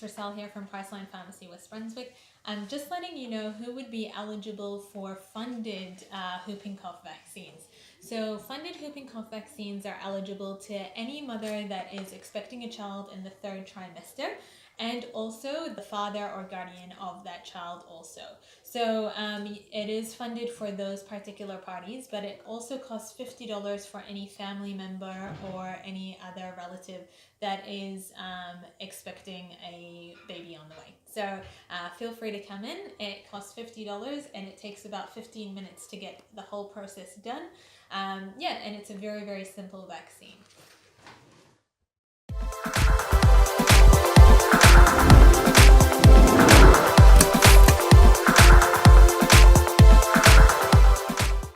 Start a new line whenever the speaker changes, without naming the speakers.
Rosell here from Priceline Pharmacy West Brunswick. I'm just letting you know who would be eligible for funded whooping cough vaccines. So funded whooping cough vaccines are eligible to any mother that is expecting a child in the third trimester, and also the father or guardian of that child also. So it is funded for those particular parties, but it also costs $50 for any family member or any other relative that is expecting a baby on the way. So feel free to come in. It costs $50 and it takes about 15 minutes to get the whole process done. And it's a very, very simple vaccine.